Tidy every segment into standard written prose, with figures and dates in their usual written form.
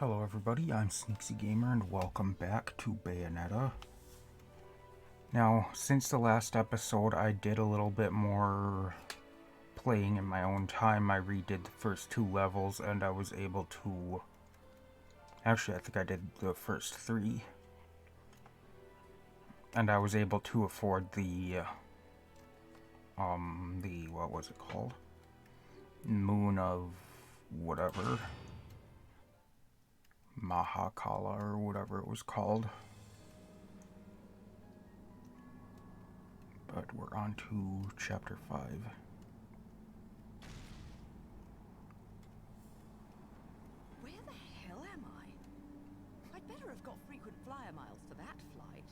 Hello everybody, I'm Sneaksy Gamer and welcome back to Bayonetta. Now, since the last episode I did a little bit more playing in my own time. I redid the first 2 levels and I was able to... Actually, I think I did the first 3. And I was able to afford what was it called? Moon of whatever. Mahakala or whatever it was called. But we're on to chapter 5. Where the hell am I? I'd better have got frequent flyer miles for that flight.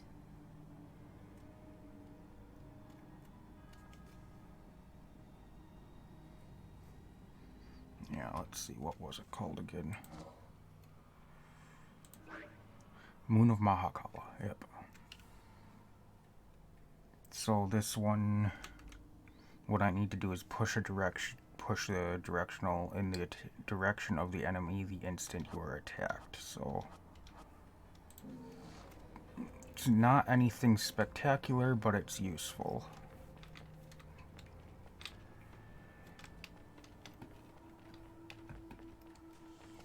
Yeah, let's see, what was it called again? Moon of Mahakala, yep. So this one, what I need to do is push the directional in the direction of the enemy the instant you are attacked. So it's not anything spectacular, but it's useful.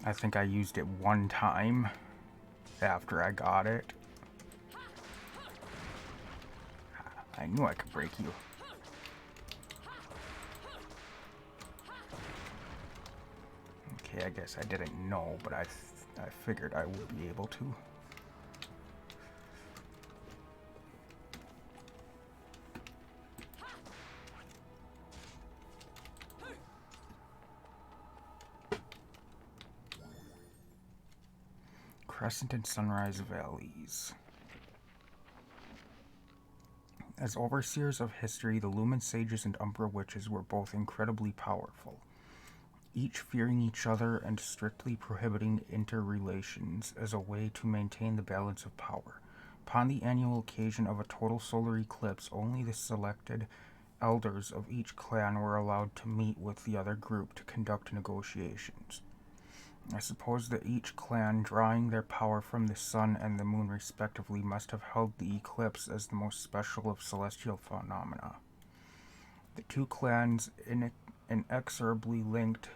I think I used it one time after I got it. I knew I could break you. Okay, I guess I didn't know, but I figured I would be able to. Crescent and Sunrise Valleys. As overseers of history, the Lumen Sages and Umbra Witches were both incredibly powerful, each fearing each other and strictly prohibiting interrelations as a way to maintain the balance of power. Upon the annual occasion of a total solar eclipse, only the selected elders of each clan were allowed to meet with the other group to conduct negotiations. I suppose that each clan, drawing their power from the sun and the moon respectively, must have held the eclipse as the most special of celestial phenomena. The two clans, inexorably linked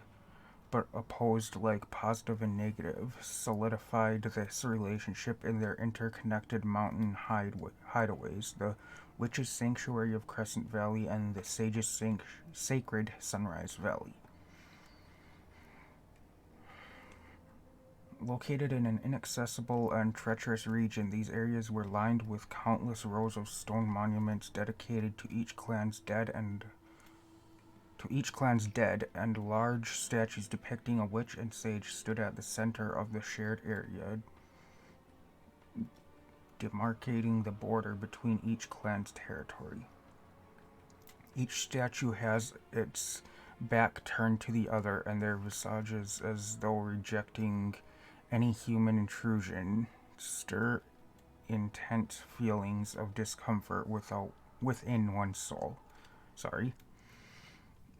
but opposed like positive and negative, solidified this relationship in their interconnected mountain hideaways, the Witches' Sanctuary of Crescent Valley and the Sages' Sacred Sunrise Valley. Located in an inaccessible and treacherous region, these areas were lined with countless rows of stone monuments dedicated to each clan's dead, and large statues depicting a witch and sage stood at the center of the shared area, demarcating the border between each clan's territory. Each statue has its back turned to the other, and their visages, as though rejecting any human intrusion, stir intense feelings of discomfort within one's soul.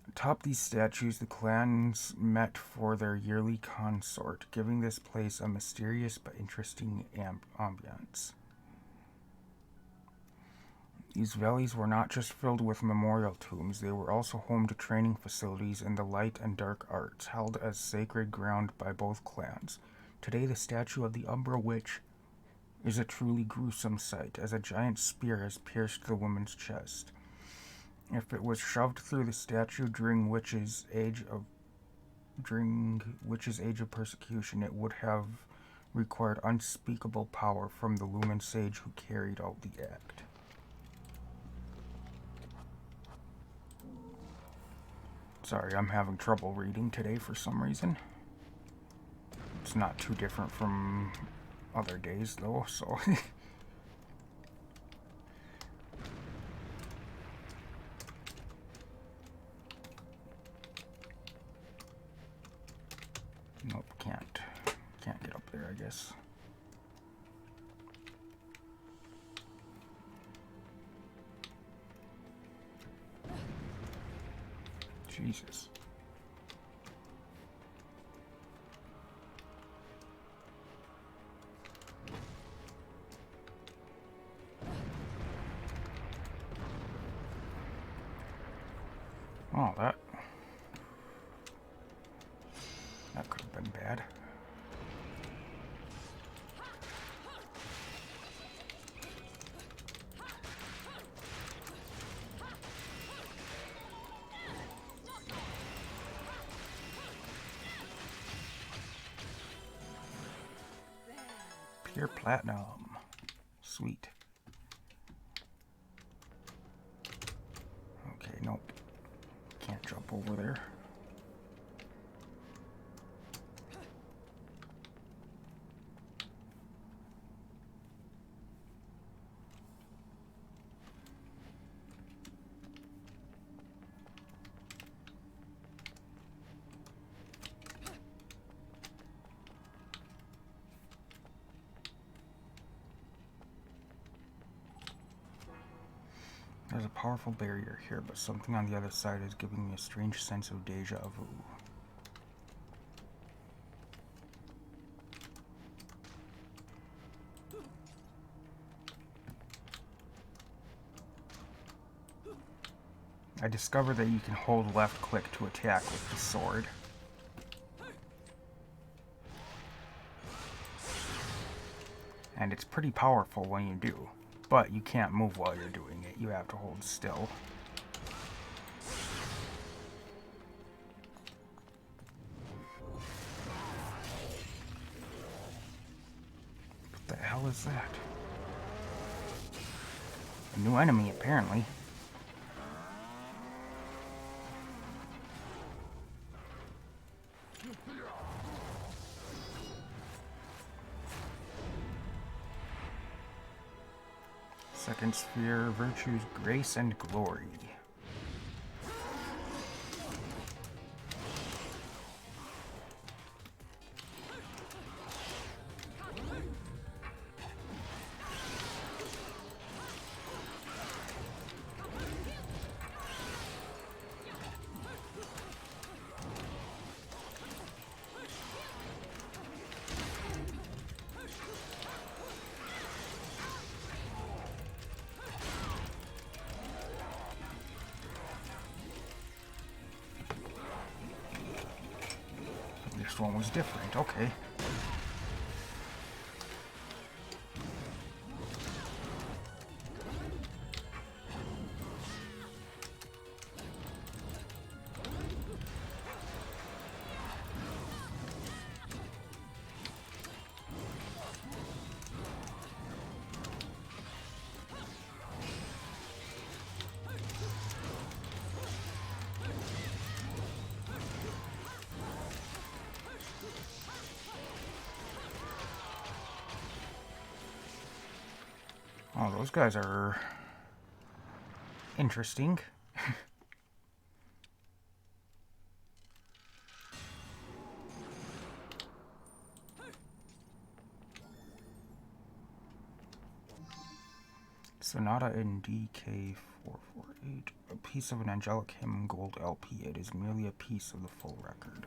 Atop these statues, the clans met for their yearly consort, giving this place a mysterious but interesting ambience. These valleys were not just filled with memorial tombs, they were also home to training facilities in the light and dark arts, held as sacred ground by both clans. Today, the statue of the Umbra Witch is a truly gruesome sight, as a giant spear has pierced the woman's chest. If it was shoved through the statue during Witch's age of persecution, it would have required unspeakable power from the Lumen Sage who carried out the act. Sorry, I'm having trouble reading today for some reason. It's not too different from other days, though, so... Nope, can't get up there, I guess. Jesus. Oh, that could have been bad. Pure platinum. Sweet. Okay, nope. Can't jump over there. There's a powerful barrier here, but something on the other side is giving me a strange sense of deja vu. I discovered that you can hold left click to attack with the sword. And it's pretty powerful when you do. But you can't move while you're doing it. You have to hold still. What the hell is that? A new enemy, apparently. Second sphere, virtues, grace, and glory. This one was different, okay. Oh, those guys are interesting. Sonata in DK448. A piece of an angelic hymn gold LP. It is merely a piece of the full record.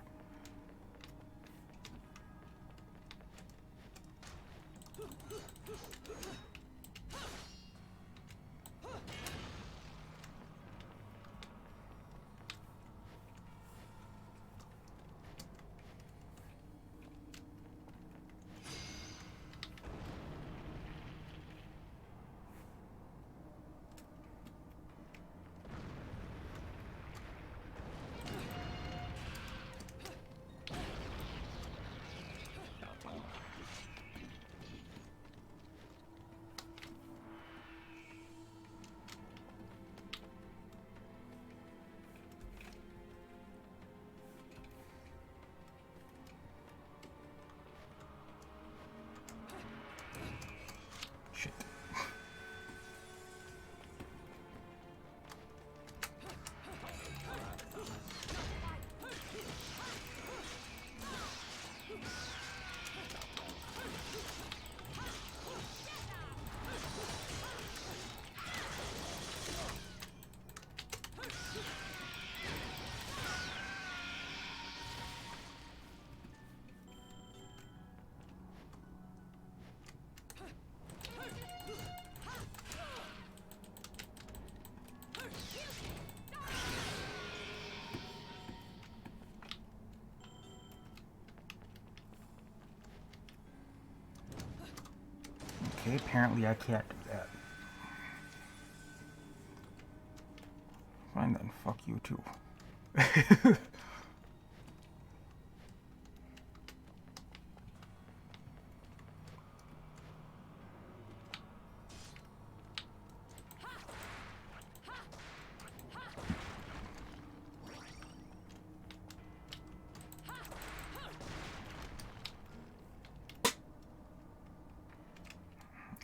Okay, apparently I can't do that. Fine then, fuck you too.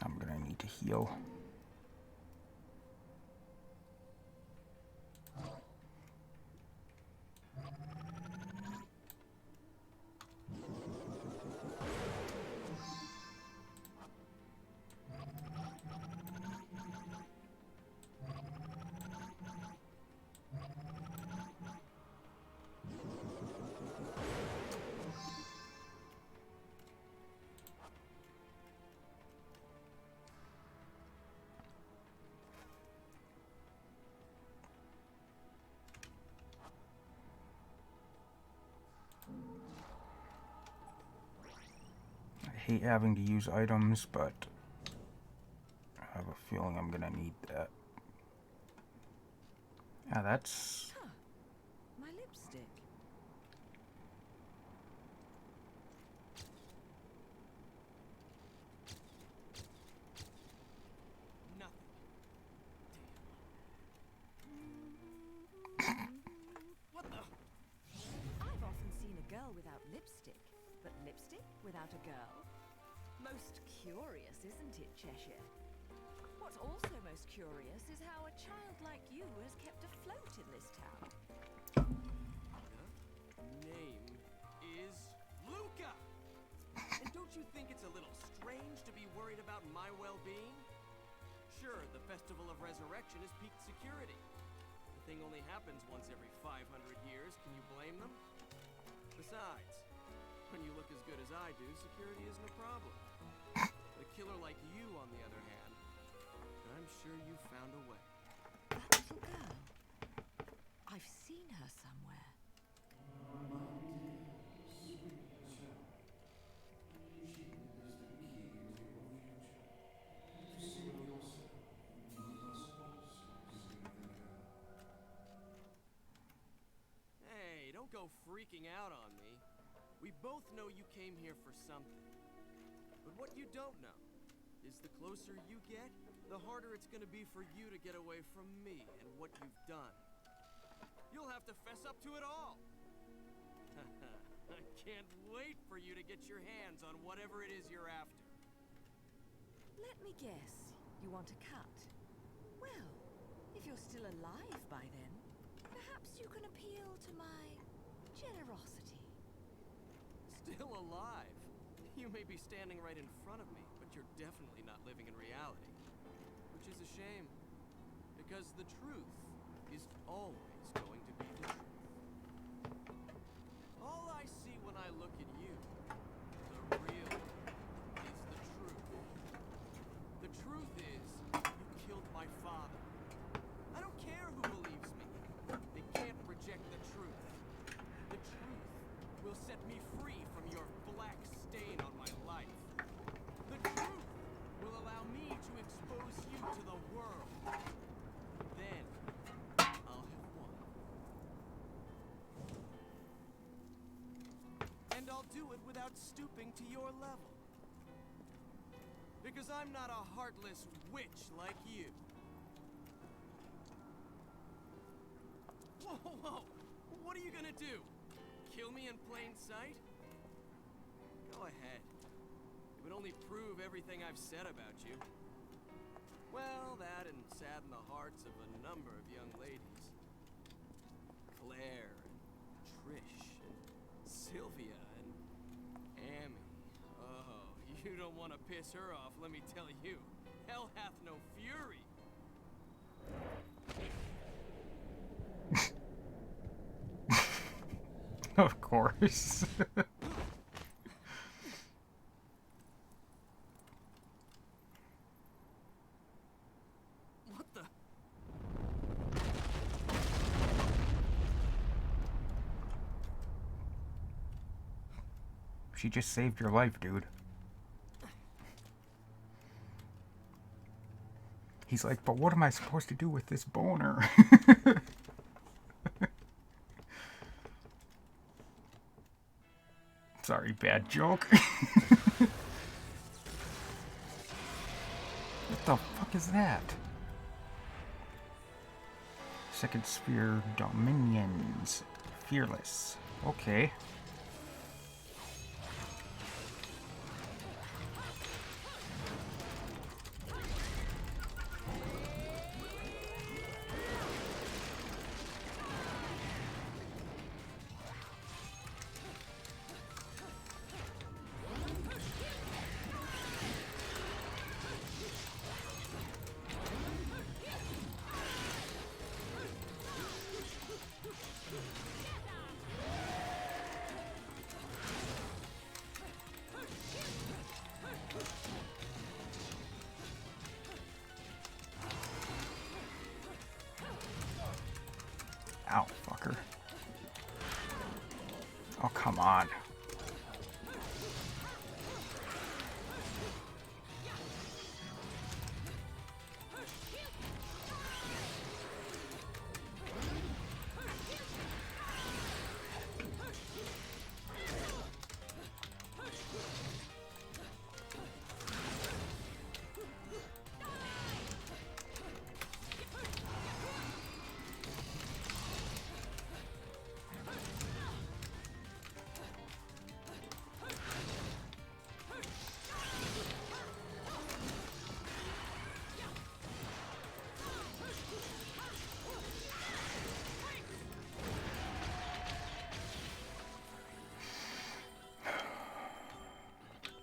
I'm gonna need to heal. I hate having to use items, but I have a feeling I'm gonna need that. Yeah, that's... Huh. My lipstick. Nothing. Damn. What the? I've often seen a girl without lipstick, but lipstick without a girl? Most curious, isn't it, Cheshire? What's also most curious is how a child like you has kept afloat in this town. Name is Luca! And don't you think it's a little strange to be worried about my well-being? Sure, the Festival of Resurrection is peak security. The thing only happens once every 500 years. Can you blame them? Besides, when you look as good as I do, security isn't a problem. A killer like you, on the other hand, I'm sure you found a way. That little girl. I've seen her somewhere. Hey, don't go freaking out on me. We both know you came here for something. But what you don't know is the closer you get, the harder it's gonna be for you to get away from me and what you've done. You'll have to fess up to it all. I can't wait for you to get your hands on whatever it is you're after. Let me guess. You want a cut? Well, if you're still alive by then, perhaps you can appeal to my generosity. Still alive? You may be standing right in front of me, but you're definitely not living in reality. Which is a shame, because the truth is always going to be the truth. All I see when I look at you, the real, is the truth. The truth is, you killed my father. I don't care who believes me. They can't reject the truth. The truth will set me free from your black stain on my life. The truth will allow me to expose you to the world. Then, I'll have won. And I'll do it without stooping to your level. Because I'm not a heartless witch like you. Whoa, whoa! What are you gonna do? Kill me in plain sight? Go ahead. It would only prove everything I've said about you. Well, that and sadden the hearts of a number of young ladies. Claire, and Trish, and Sylvia, and Amy. Oh, you don't want to piss her off, let me tell you. Hell hath no fury. Of course. What the? She just saved your life, dude. He's like, but what am I supposed to do with this boner? Sorry, bad joke. What the fuck is that? Second sphere dominions. Fearless. Okay. Ow, fucker. Oh, come on.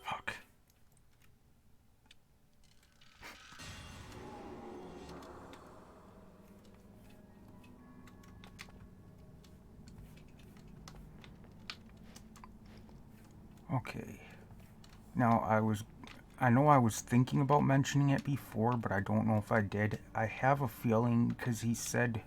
Fuck. Okay. Now, I know I was thinking about mentioning it before, but I don't know if I did. I have a feeling, because he said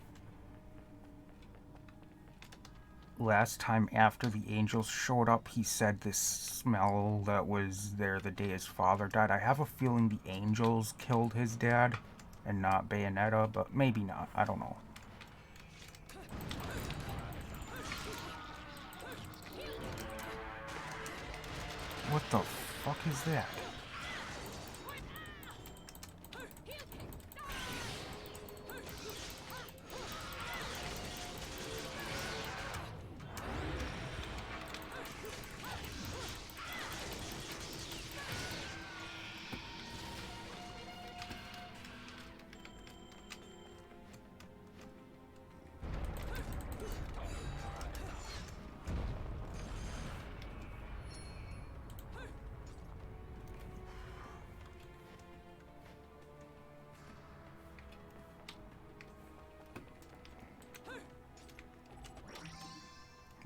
last time after the angels showed up, he said this smell that was there the day his father died. I have a feeling the angels killed his dad and not Bayonetta, but maybe not. I don't know. What the fuck is that?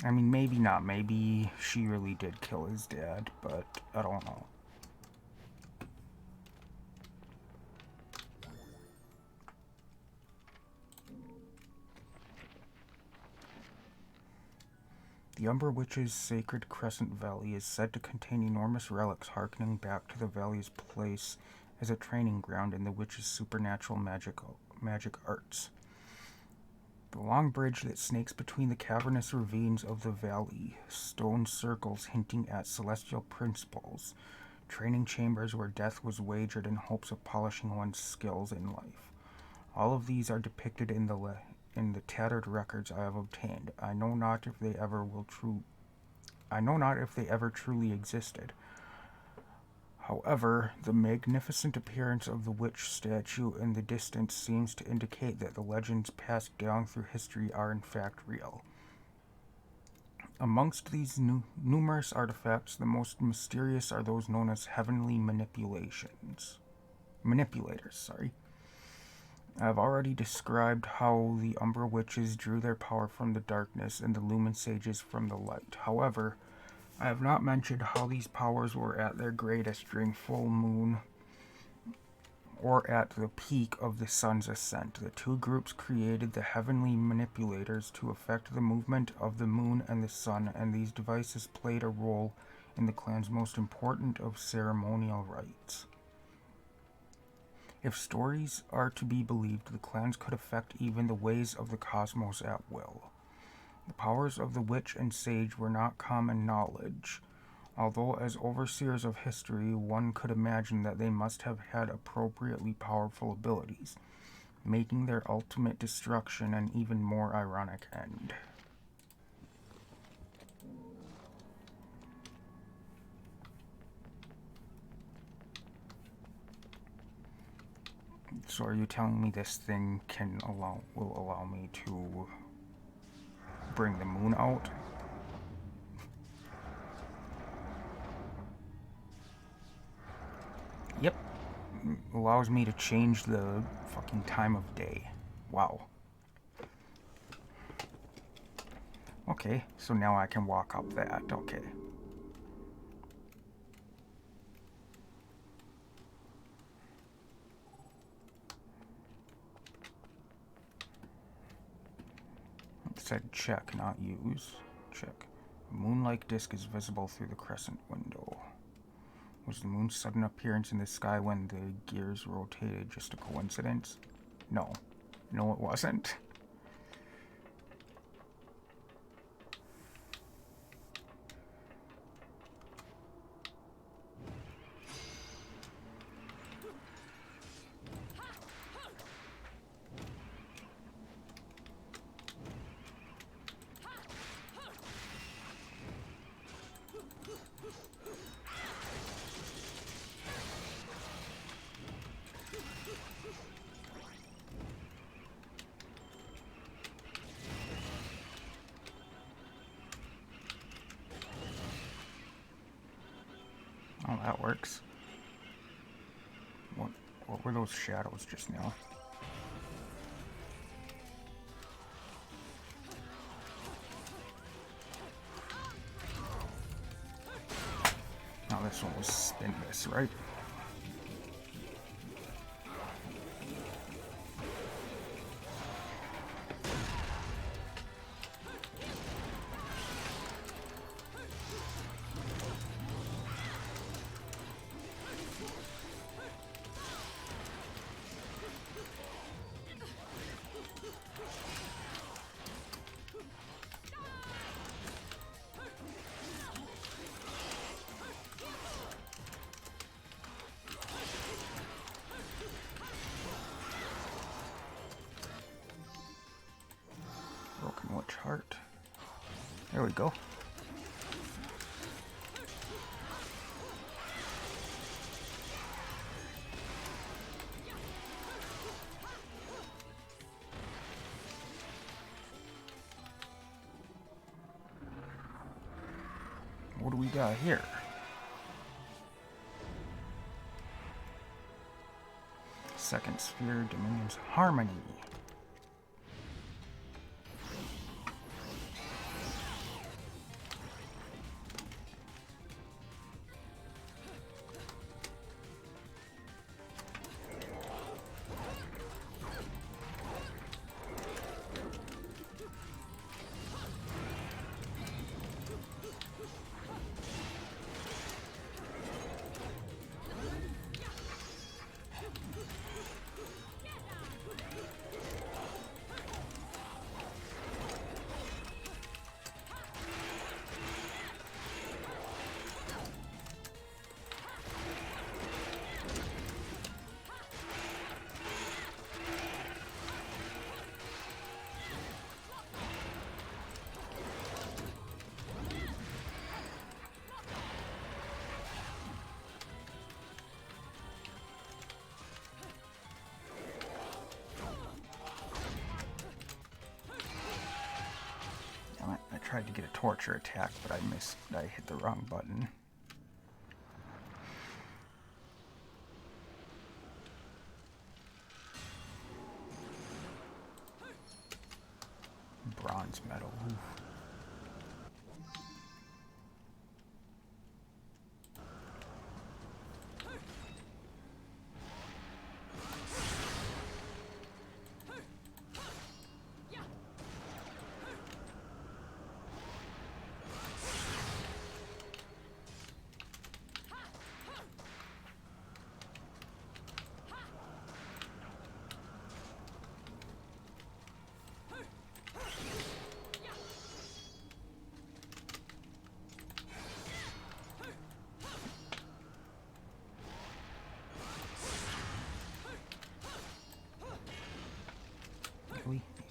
I mean, maybe not. Maybe she really did kill his dad, but I don't know. The Umbra Witch's sacred Crescent Valley is said to contain enormous relics harkening back to the valley's place as a training ground in the witch's supernatural magic arts. The long bridge that snakes between the cavernous ravines of the valley, stone circles hinting at celestial principles, training chambers where death was wagered in hopes of polishing one's skills in life. All of these are depicted in the tattered records I have obtained. I know not if they ever truly existed. However, the magnificent appearance of the witch statue in the distance seems to indicate that the legends passed down through history are in fact real. Amongst these numerous artifacts, the most mysterious are those known as heavenly manipulators. I've already described how the Umbra witches drew their power from the darkness and the Lumen sages from the light. However, I have not mentioned how these powers were at their greatest during full moon or at the peak of the sun's ascent. The two groups created the heavenly manipulators to affect the movement of the moon and the sun, and these devices played a role in the clan's most important of ceremonial rites. If stories are to be believed, the clans could affect even the ways of the cosmos at will. The powers of the witch and sage were not common knowledge, although as overseers of history, one could imagine that they must have had appropriately powerful abilities, making their ultimate destruction an even more ironic end. So are you telling me this thing will allow me to bring the moon out? Yep. Allows me to change the fucking time of day. Wow. Okay, so now I can walk up that. Okay. It said check, not use. Check. A moon-like disk is visible through the crescent window. Was the moon's sudden appearance in the sky when the gears rotated just a coincidence? No. No, it wasn't. Oh, that works. What were those shadows just now? Now this one was spin this, right? Broken Witch Heart. There we go. What do we got here? Second Sphere, Dominion's Harmony. I tried to get a torture attack, but I missed. I hit the wrong button. Bronze medal. Oof.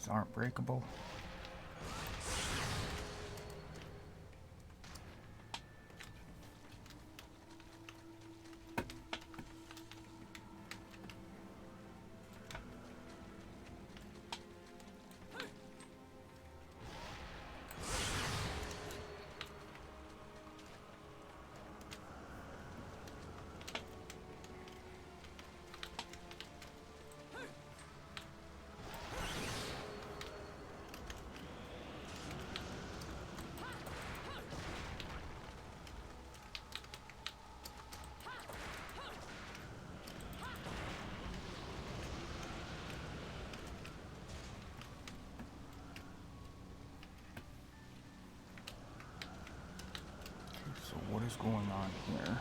These aren't breakable. So what is going on here?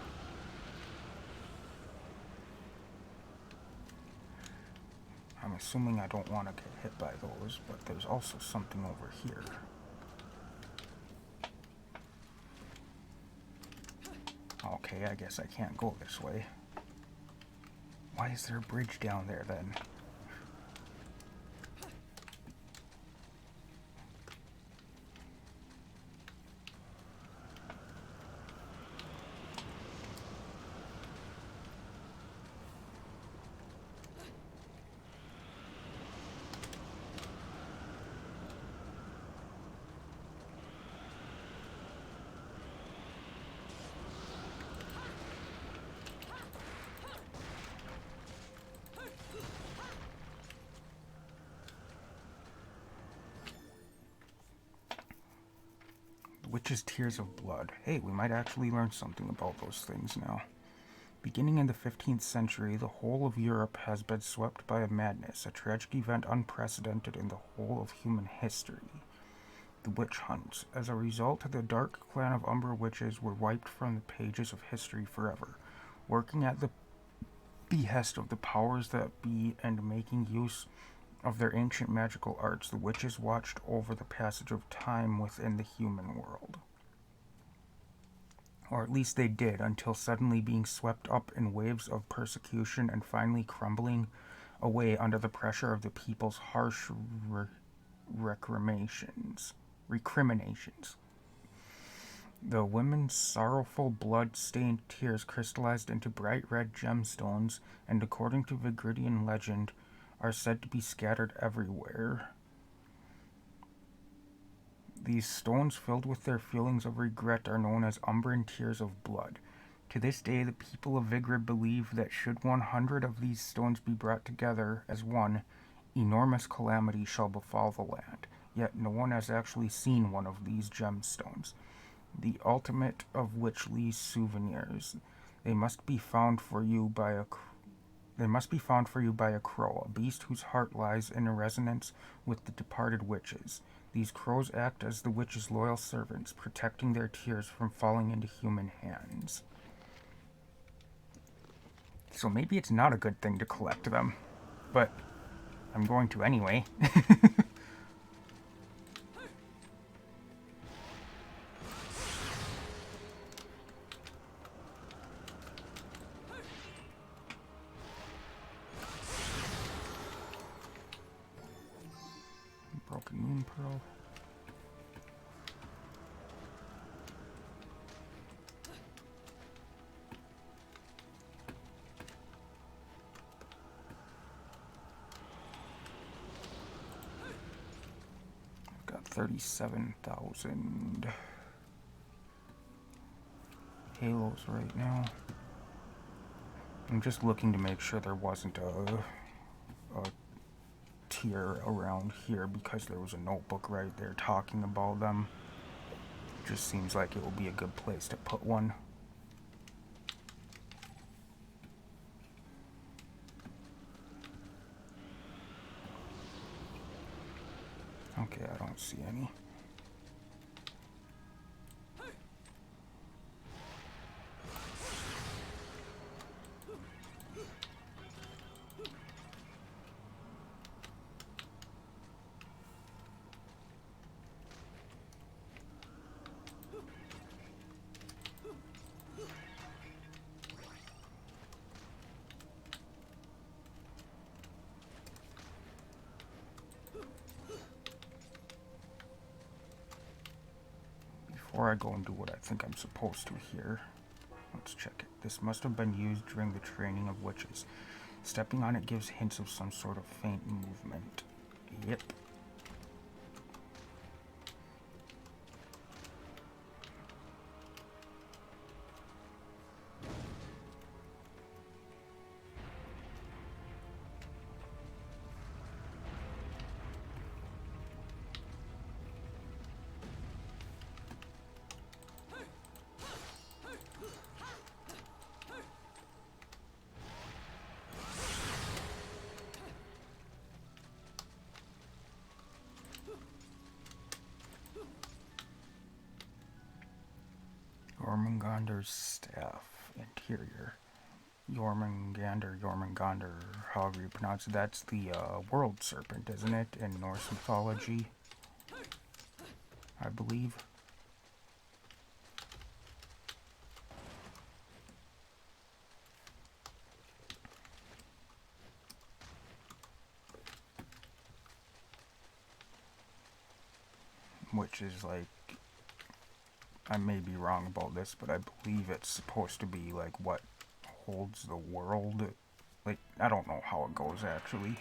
I'm assuming I don't want to get hit by those, but there's also something over here. Okay, I guess I can't go this way. Why is there a bridge down there then? Witch's Tears of Blood. Hey, we might actually learn something about those things now. Beginning in the 15th century, the whole of Europe has been swept by a madness, a tragic event unprecedented in the whole of human history. The witch hunt. As a result, the dark clan of Umbra witches were wiped from the pages of history forever. Working at the behest of the powers that be and making use of their ancient magical arts, the witches watched over the passage of time within the human world. Or at least they did, until suddenly being swept up in waves of persecution and finally crumbling away under the pressure of the people's harsh recriminations. The women's sorrowful blood-stained tears crystallized into bright red gemstones, and according to Vigridian legend, are said to be scattered everywhere. These stones, filled with their feelings of regret, are known as Umbran Tears of Blood. To this day, the people of Vigrid believe that should 100 of these stones be brought together as one, enormous calamity shall befall the land. Yet no one has actually seen one of these gemstones, the ultimate of witchly souvenirs. They must be found for you by a crow, a beast whose heart lies in a resonance with the departed witches. These crows act as the witches' loyal servants, protecting their tears from falling into human hands. So maybe it's not a good thing to collect them, but I'm going to anyway. Broken Moon Pearl. I've got 37,000 halos right now. I'm just looking to make sure there wasn't a tier around here, because there was a notebook right there talking about them. It just seems like it will be a good place to put one. Okay, I don't see any. before I go and do what I think I'm supposed to here, let's check it. This must have been used during the training of witches. Stepping on it gives hints of some sort of faint movement. Yep. Jormungandr's staff. Interior. Jormungandr, however you pronounce it. That's the world serpent, isn't it? In Norse mythology, I believe. Which is like, I may be wrong about this, but I believe it's supposed to be like what holds the world. Like, I don't know how it goes actually.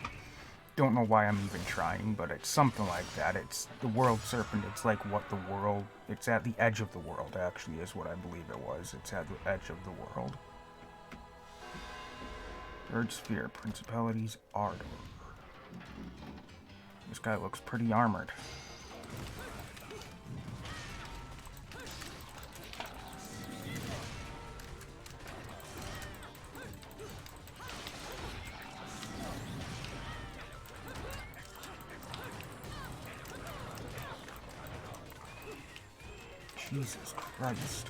Don't know why I'm even trying, but it's something like that. It's the world serpent. It's like what the world, it's at the edge of the world actually is what I believe it was. It's at the edge of the world. Third sphere, principalities, ardor. This guy looks pretty armored. Jesus Christ.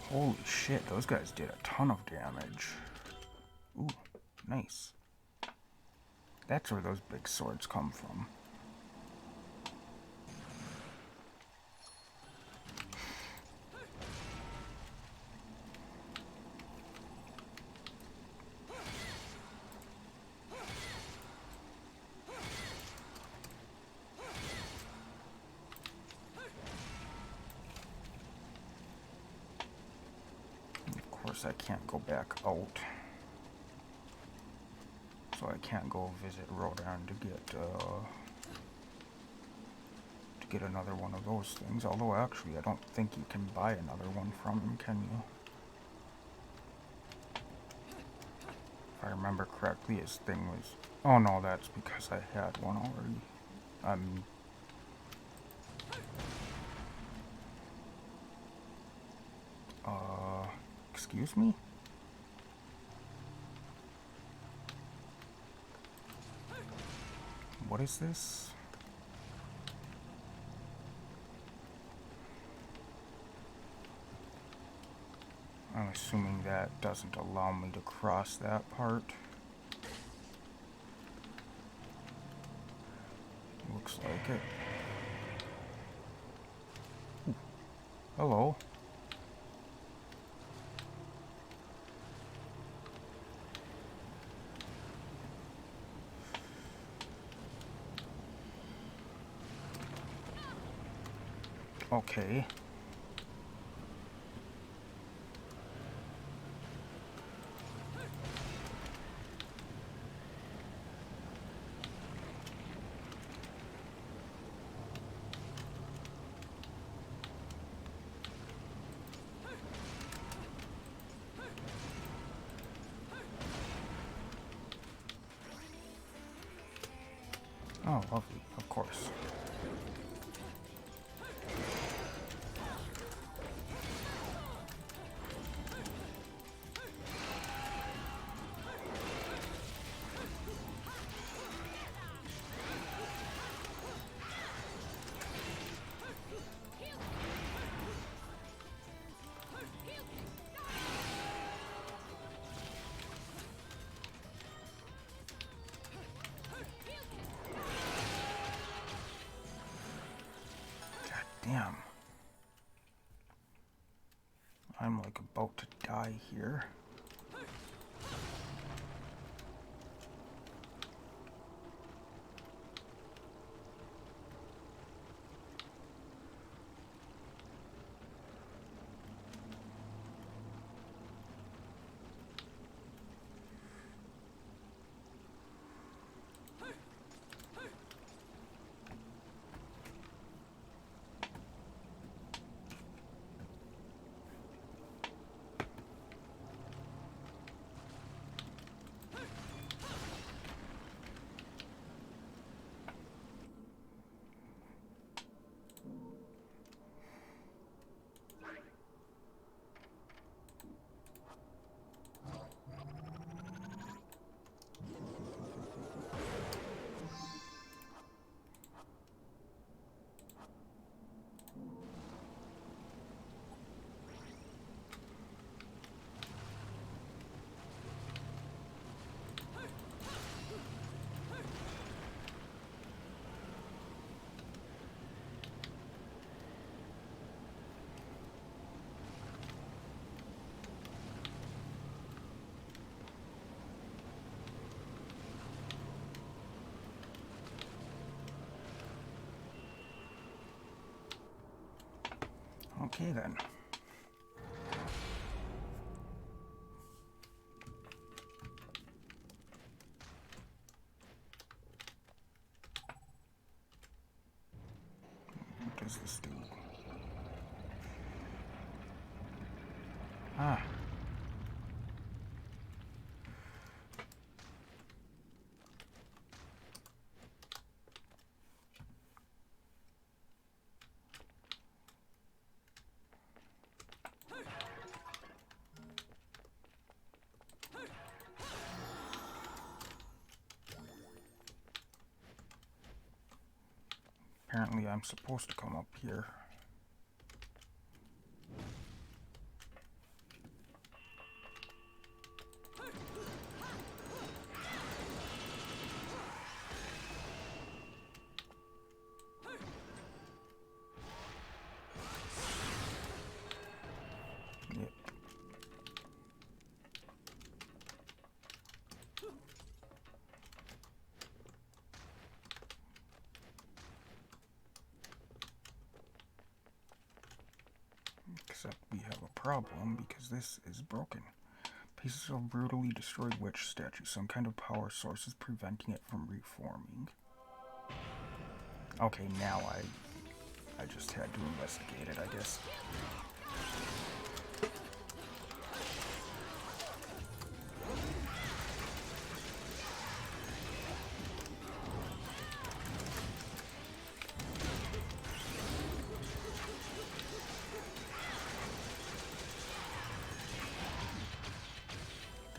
Holy shit, those guys did a ton of damage. Ooh, nice. That's where those big swords come from. I can't go back out, so I can't go visit Rodan to get another one of those things. Although actually, I don't think you can buy another one from him, can you? If I remember correctly, his thing was. Oh no, that's because I had one already. Excuse me? What is this? I'm assuming that doesn't allow me to cross that part. Looks like it. Ooh. Hello. Okay. Oh, lovely, of course. damn. I'm like about to die here. Okay then. What does this do? Ah. Apparently I'm supposed to come up here. Yep. Except we have a problem because this is broken. Pieces of brutally destroyed witch statue. Some kind of power source is preventing it from reforming. Okay, now I just had to investigate it, I guess.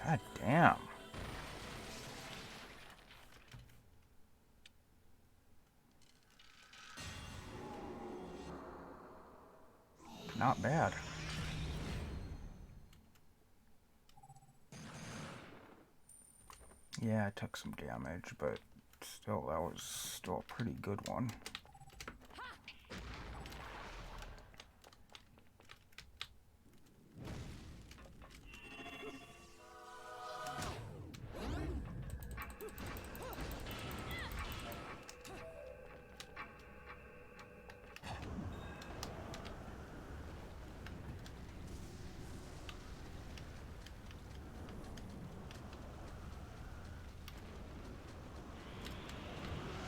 God damn. Not bad. Yeah, I took some damage, but still, that was still a pretty good one.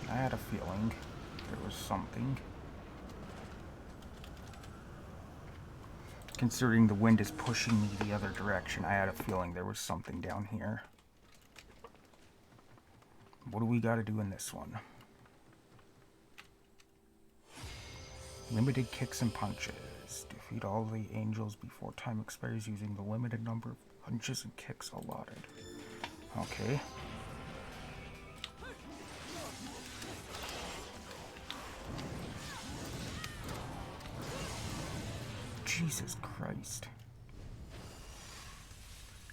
I had a feeling there was something. Considering the wind is pushing me the other direction, I had a feeling there was something down here. What do we got to do in this one? Limited kicks and punches. Defeat all the angels before time expires using the limited number of punches and kicks allotted. Okay. Jesus Christ.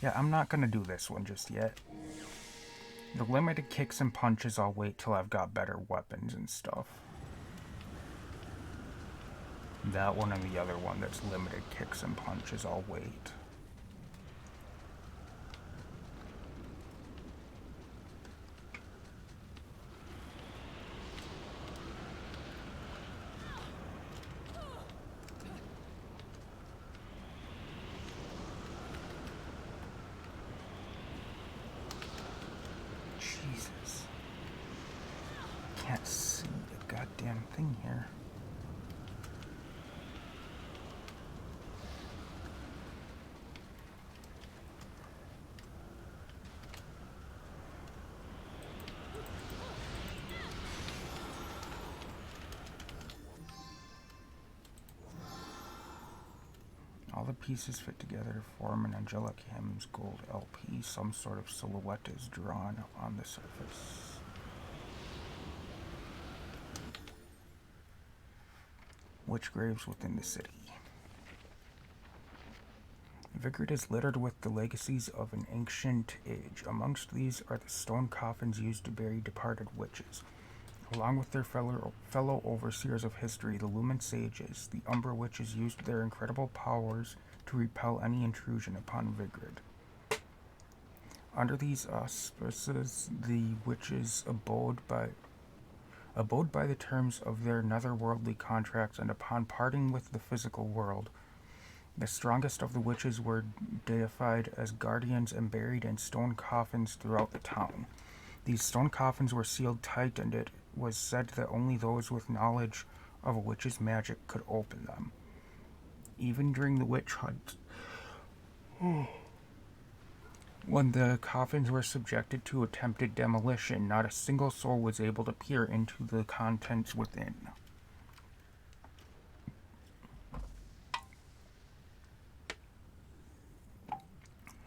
Yeah, I'm not gonna do this one just yet. The limited kicks and punches, I'll wait till I've got better weapons and stuff. That one and the other one that's limited kicks and punches, I'll wait. Jesus. Can't see a goddamn thing here. All the pieces fit together to form an Angelic Hymns Gold LP. Some sort of silhouette is drawn on the surface. Witch graves within the city. Vigrid is littered with the legacies of an ancient age. Amongst these are the stone coffins used to bury departed witches. Along with their fellow overseers of history, the Lumen Sages, the Umbra witches used their incredible powers to repel any intrusion upon Vigrid. Under these auspices, the witches abode by the terms of their netherworldly contracts, and upon parting with the physical world, the strongest of the witches were deified as guardians and buried in stone coffins throughout the town. These stone coffins were sealed tight, and it was said that only those with knowledge of a witch's magic could open them. Even during the witch hunt, when the coffins were subjected to attempted demolition, not a single soul was able to peer into the contents within.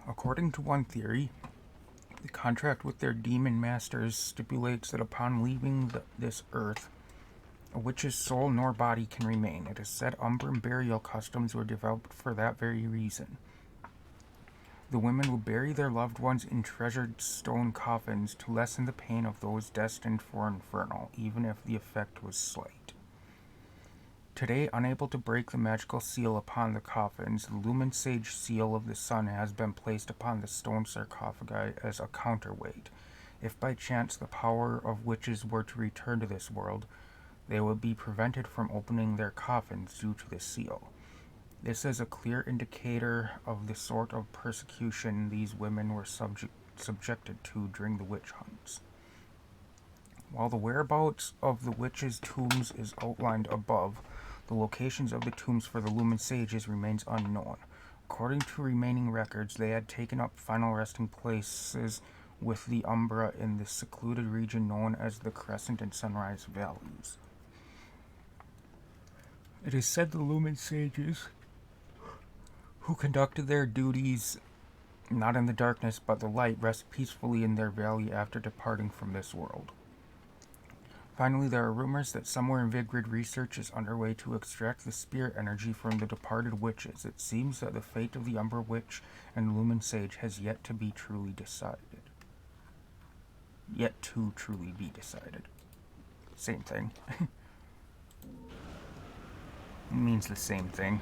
According to one theory, the contract with their demon masters stipulates that upon leaving this earth, a witch's soul nor body can remain. It is said Umbran burial customs were developed for that very reason. The women would bury their loved ones in treasured stone coffins to lessen the pain of those destined for Inferno, even if the effect was slight. Today, unable to break the magical seal upon the coffins, the Lumen Sage seal of the sun has been placed upon the stone sarcophagi as a counterweight. If by chance the power of witches were to return to this world, they would be prevented from opening their coffins due to the seal. This is a clear indicator of the sort of persecution these women were subjected to during the witch hunts. While the whereabouts of the witches' tombs is outlined above, the locations of the tombs for the Lumen Sages remains unknown. According to remaining records, they had taken up final resting places with the Umbra in the secluded region known as the Crescent and Sunrise Valleys. It is said the Lumen Sages, who conducted their duties not in the darkness but the light, rest peacefully in their valley after departing from this world. Finally, there are rumors that somewhere in Vigrid research is underway to extract the spirit energy from the departed witches. It seems that the fate of the Umbra Witch and Lumen Sage has yet to be truly decided. Yet to truly be decided. Same thing. It means the same thing.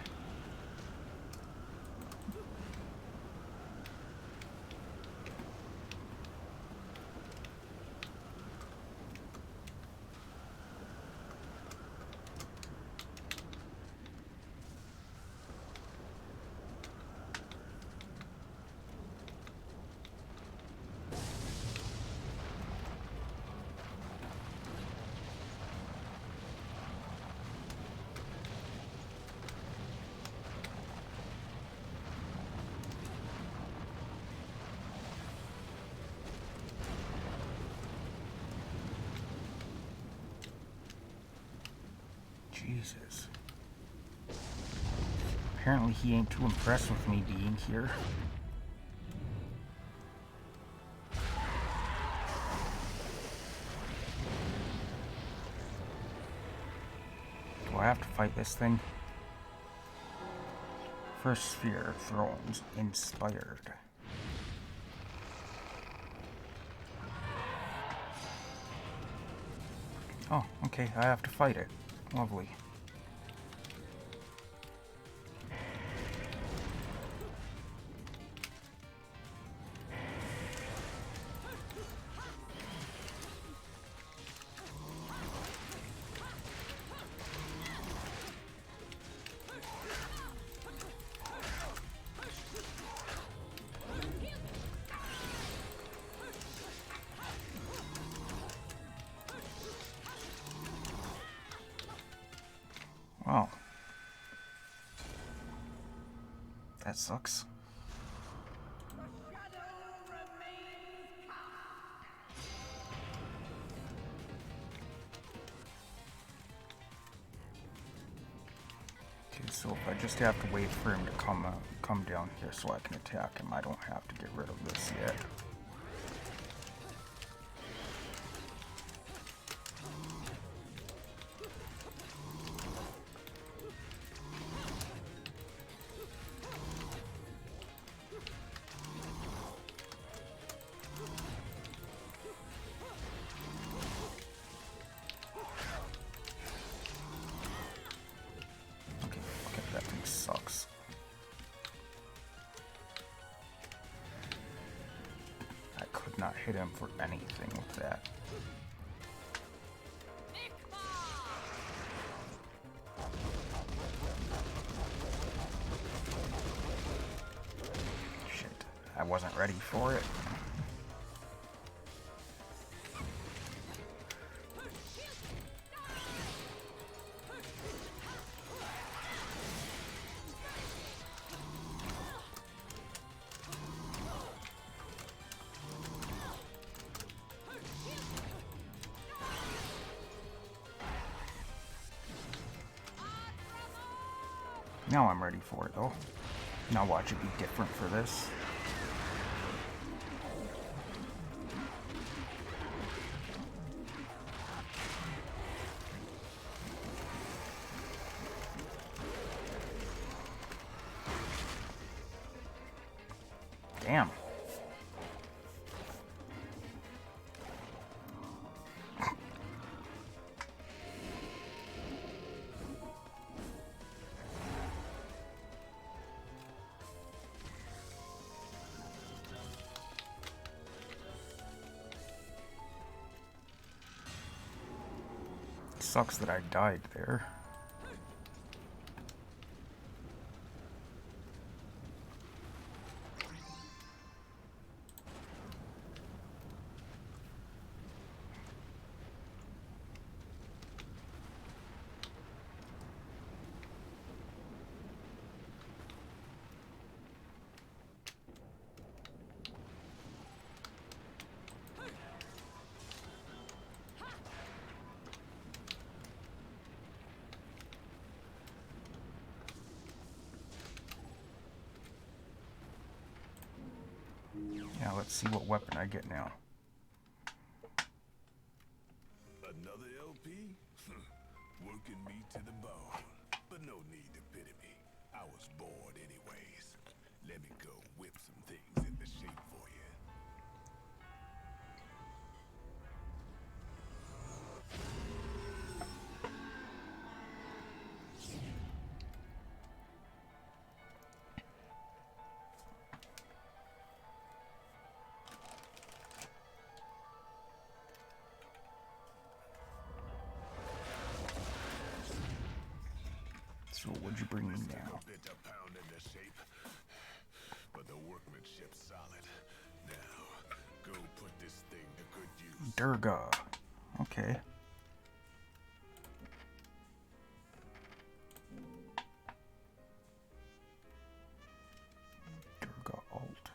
Jesus. Apparently he ain't too impressed with me being here. Do I have to fight this thing? First sphere, thrones, inspired. Oh, okay, I have to fight it. Lovely. That sucks. Okay, so if I just have to wait for him to come down here so I can attack him, I don't have to get rid of this yet. Okay, that thing sucks. I could not hit him for anything with that. Shit, I wasn't ready for it. Now I'm ready for it, though. Now watch it be different for this. Damn. Sucks that I died there. Yeah, let's see what weapon I get now. Another LP? Working me to the bone. But no need to pity me. I was bored anyways. Let me go whip some things into shape for you. So would you bring me now? A bit of pound into shape, but the workmanship's solid. Now, go put this thing to good use. Durga. Okay. Durga alt.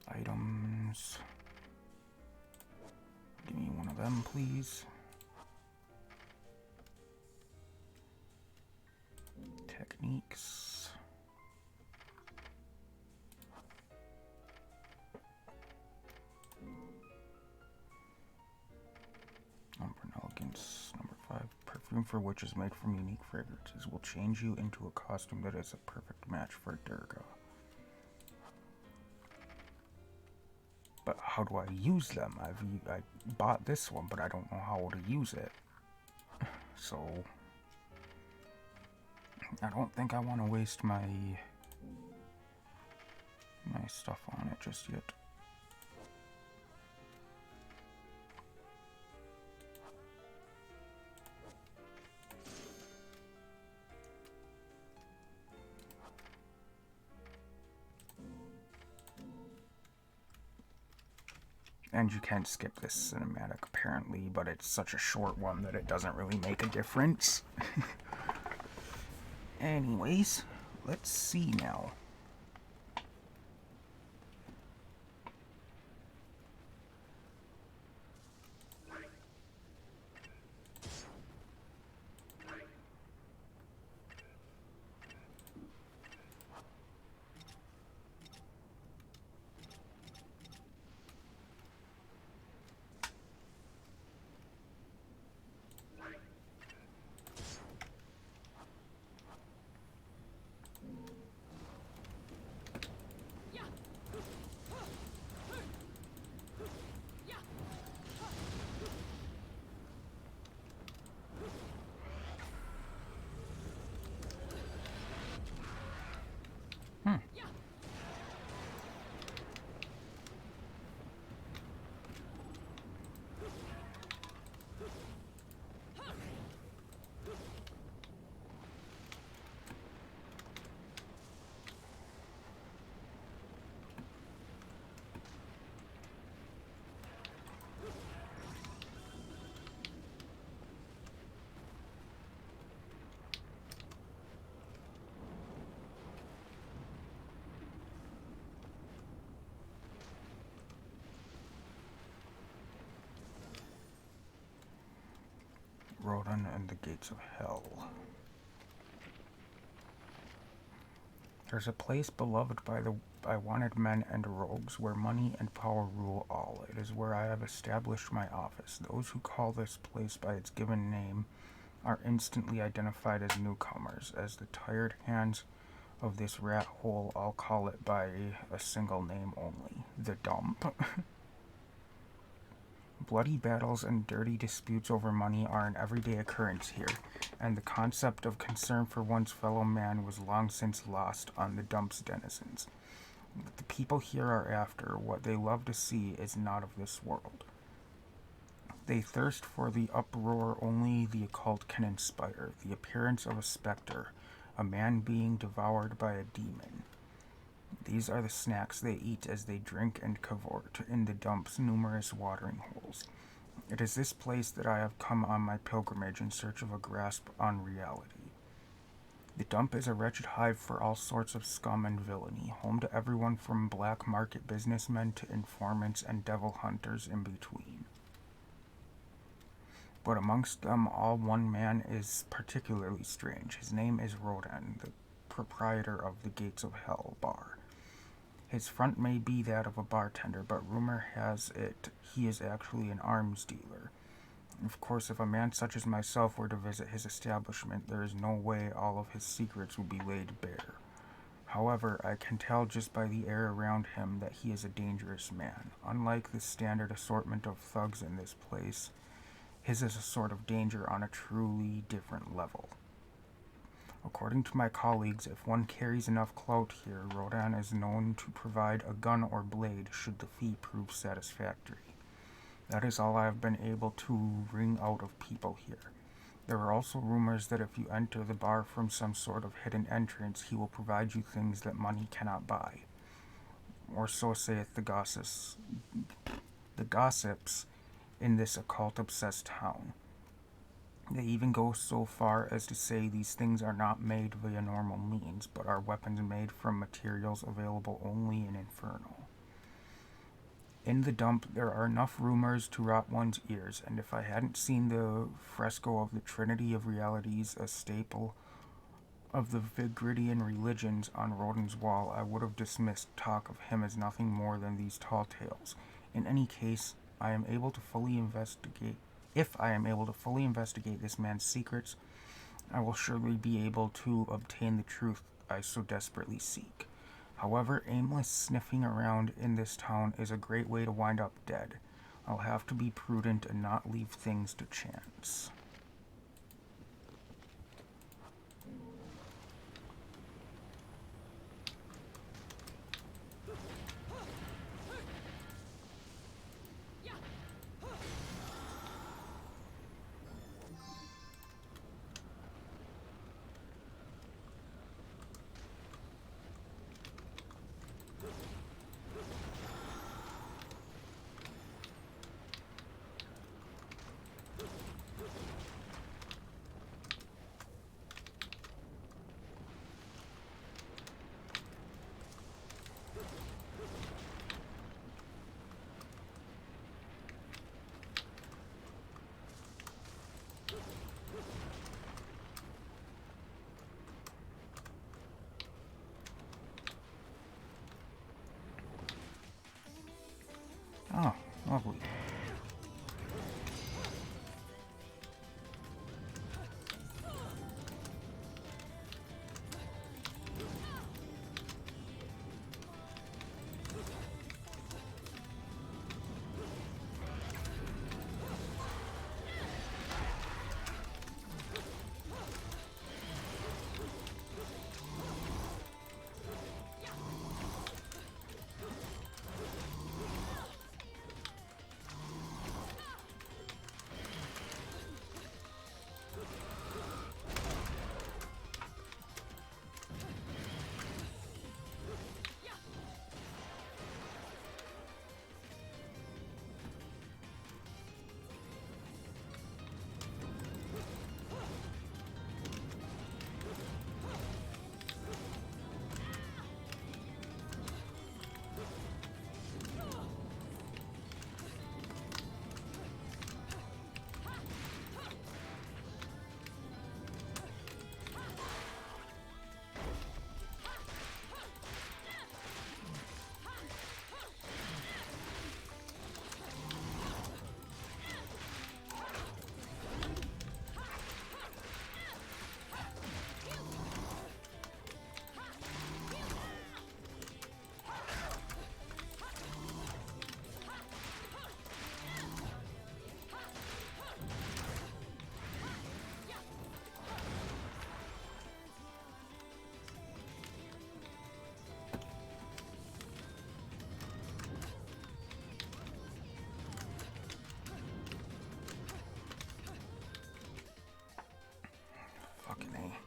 Items. Give me one of them, please. Techniques. Umbra elegance. Number 5. Perfume for which is made from unique fragrances will change you into a costume that is a perfect match for Durga. But how do I use them? I bought this one, but I don't know how to use it. So I don't think I want to waste my stuff on it just yet. And you can't skip this cinematic apparently, but it's such a short one that it doesn't really make a difference. Anyways, let's see now. Rodan and the Gates of Hell. There's a place beloved by wanted men and rogues, where money and power rule all. It is where I have established my office. Those who call this place by its given name are instantly identified as newcomers. As the tired hands of this rat hole, I'll call it by a single name only: the Dump. Bloody battles and dirty disputes over money are an everyday occurrence here, and the concept of concern for one's fellow man was long since lost on the Dump's denizens. What the people here are after, what they love to see, is not of this world. They thirst for the uproar only the occult can inspire, the appearance of a specter, a man being devoured by a demon. These are the snacks they eat as they drink and cavort in the Dump's numerous watering holes. It is this place that I have come on my pilgrimage in search of a grasp on reality. The Dump is a wretched hive for all sorts of scum and villainy, home to everyone from black market businessmen to informants and devil hunters in between. But amongst them all, one man is particularly strange. His name is Rodan, the proprietor of the Gates of Hell bar. His front may be that of a bartender, but rumor has it he is actually an arms dealer. Of course, if a man such as myself were to visit his establishment, there is no way all of his secrets would be laid bare. However, I can tell just by the air around him that he is a dangerous man. Unlike the standard assortment of thugs in this place, his is a sort of danger on a truly different level. According to my colleagues, if one carries enough clout here, Rodan is known to provide a gun or blade should the fee prove satisfactory. That is all I have been able to wring out of people here. There are also rumors that if you enter the bar from some sort of hidden entrance, he will provide you things that money cannot buy. Or so saith the gossips in this occult-obsessed town. They even go so far as to say these things are not made via normal means, but are weapons made from materials available only in Inferno. In the Dump, there are enough rumors to rot one's ears, and if I hadn't seen the fresco of the Trinity of Realities, a staple of the Vigridian religions, on Rodan's wall, I would have dismissed talk of him as nothing more than these tall tales. In any case, If I am able to fully investigate this man's secrets, I will surely be able to obtain the truth I so desperately seek. However, aimless sniffing around in this town is a great way to wind up dead. I'll have to be prudent and not leave things to chance. Oh, lovely. Fucking A.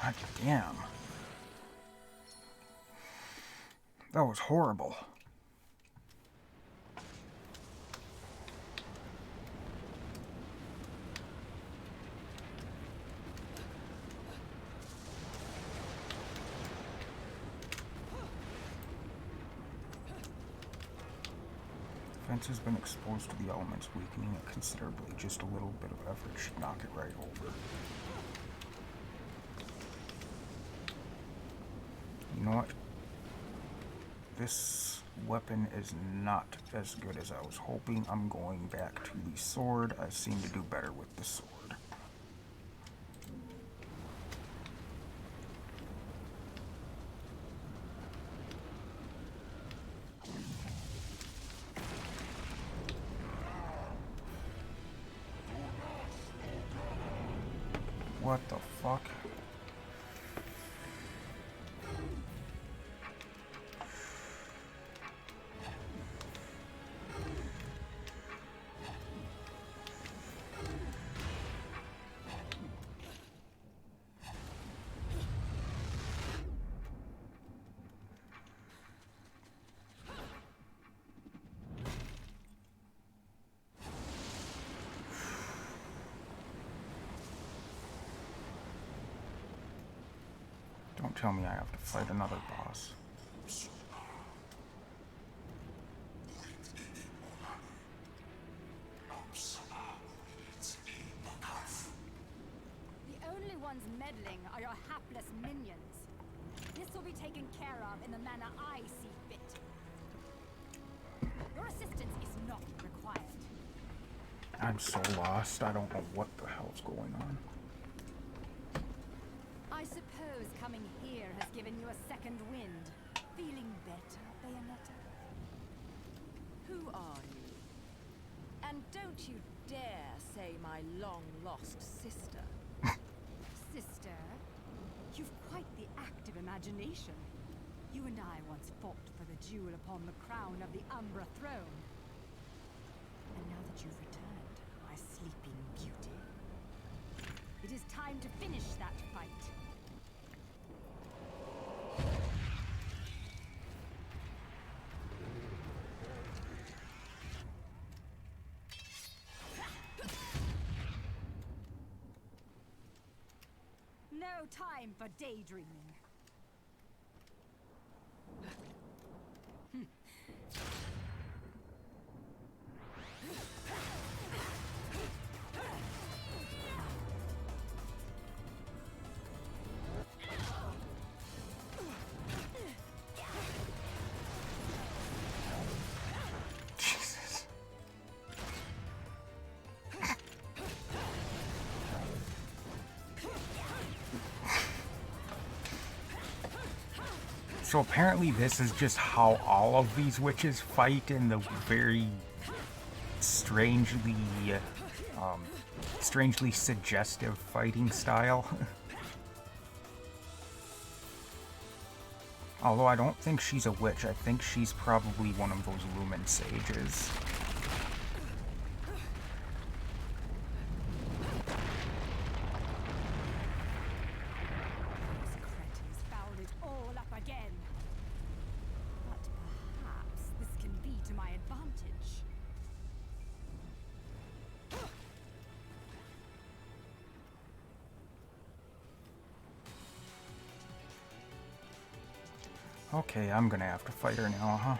God damn. That was horrible. Defense has been exposed to the elements, weakening it considerably. Just a little bit of effort should knock it right over. You know what? This weapon is not as good as I was hoping. I'm going back to the sword. I seem to do better with the sword. What the fuck? Don't tell me I have to fight another boss. ones meddling are your hapless minions. This will be taken care of in the manner I see fit. Your assistance is not required. I'm so lost. I don't know what the hell's going on. I suppose coming here has given you a second wind. Feeling better, Bayonetta? Who are you? And don't you dare say my long-lost sister. Sister, you've quite the active imagination. You and I once fought for the jewel upon the crown of the Umbra throne. And now that you've returned, my sleeping beauty, it is time to finish that fight. No time for daydreaming. Jesus. So apparently this is just how all of these witches fight in the very strangely suggestive fighting style. Although I don't think she's a witch, I think she's probably one of those Lumen Sages. Those cretins fouled it all up again. But perhaps this can be to my advantage. Okay, I'm gonna have to fight her now, huh?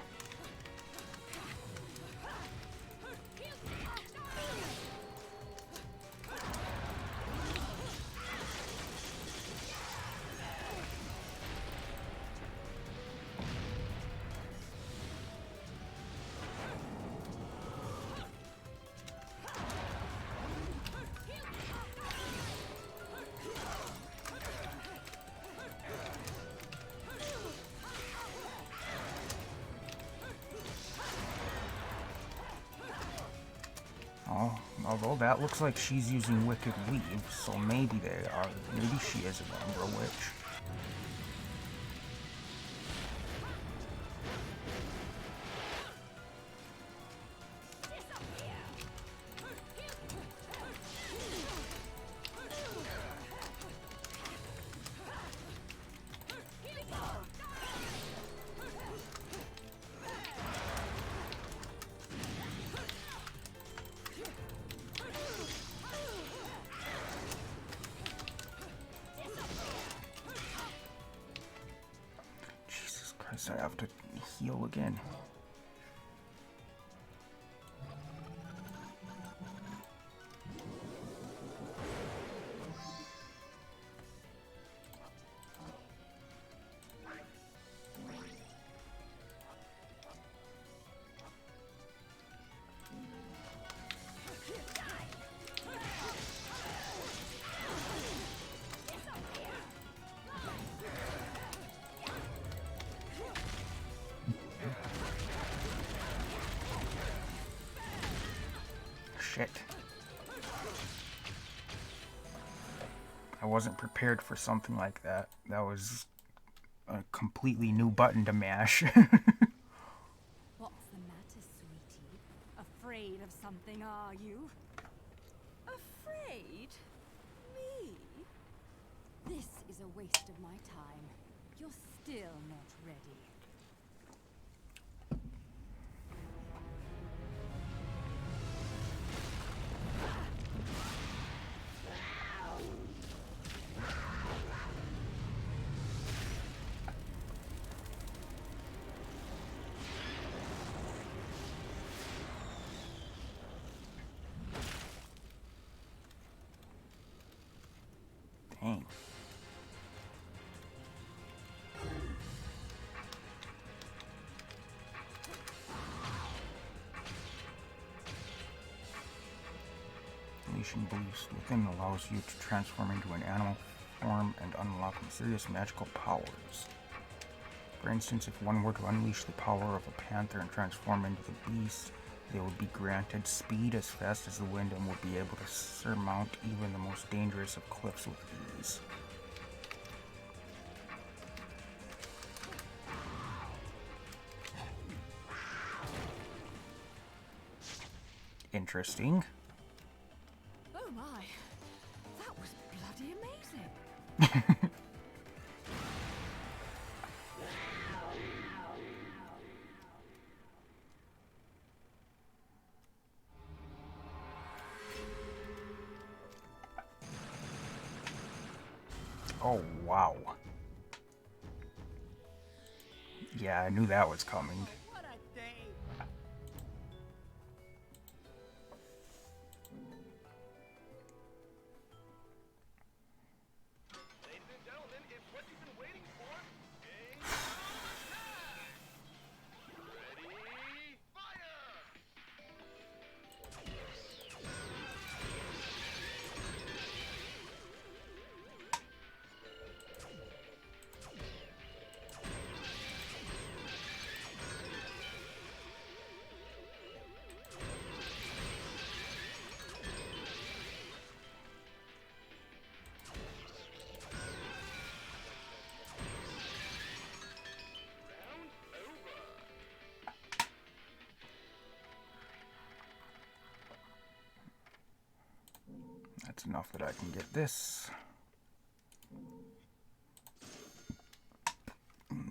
Oh, although that looks like she's using Wicked Weave, so maybe maybe she is an Umbra witch. Jesus Christ, I have to heal again. Shit. I wasn't prepared for something like that. That was a completely new button to mash. What's the matter, sweetie? Afraid of something, are you? Afraid? Me? This is a waste of my time. You're still not ready. Dang. Unleashing beliefs within allows you to transform into an animal form and unlock mysterious magical powers. For instance, if one were to unleash the power of a panther and transform into the beast, they would be granted speed as fast as the wind and would be able to surmount even the most dangerous of cliffs with ease. Interesting. Oh my, that was bloody amazing. Oh, wow. Yeah, I knew that was coming. What a day! Ladies and gentlemen, it's what you've been waiting for. Game time! Ready, fire! That's enough that I can get this.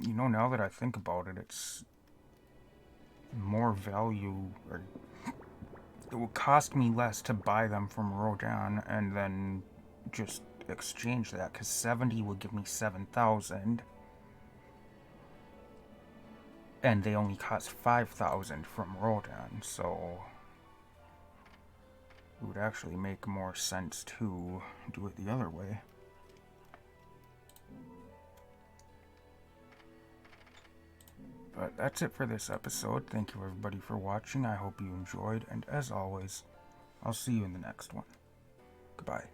You know, now that I think about it, it's more value, or it will cost me less to buy them from Rodan and then just exchange that, because 70 would give me 7,000. And they only cost 5,000 from Rodan, so it would actually make more sense to do it the other way. But that's it for this episode. Thank you everybody for watching. I hope you enjoyed, and as always, I'll see you in the next one. Goodbye.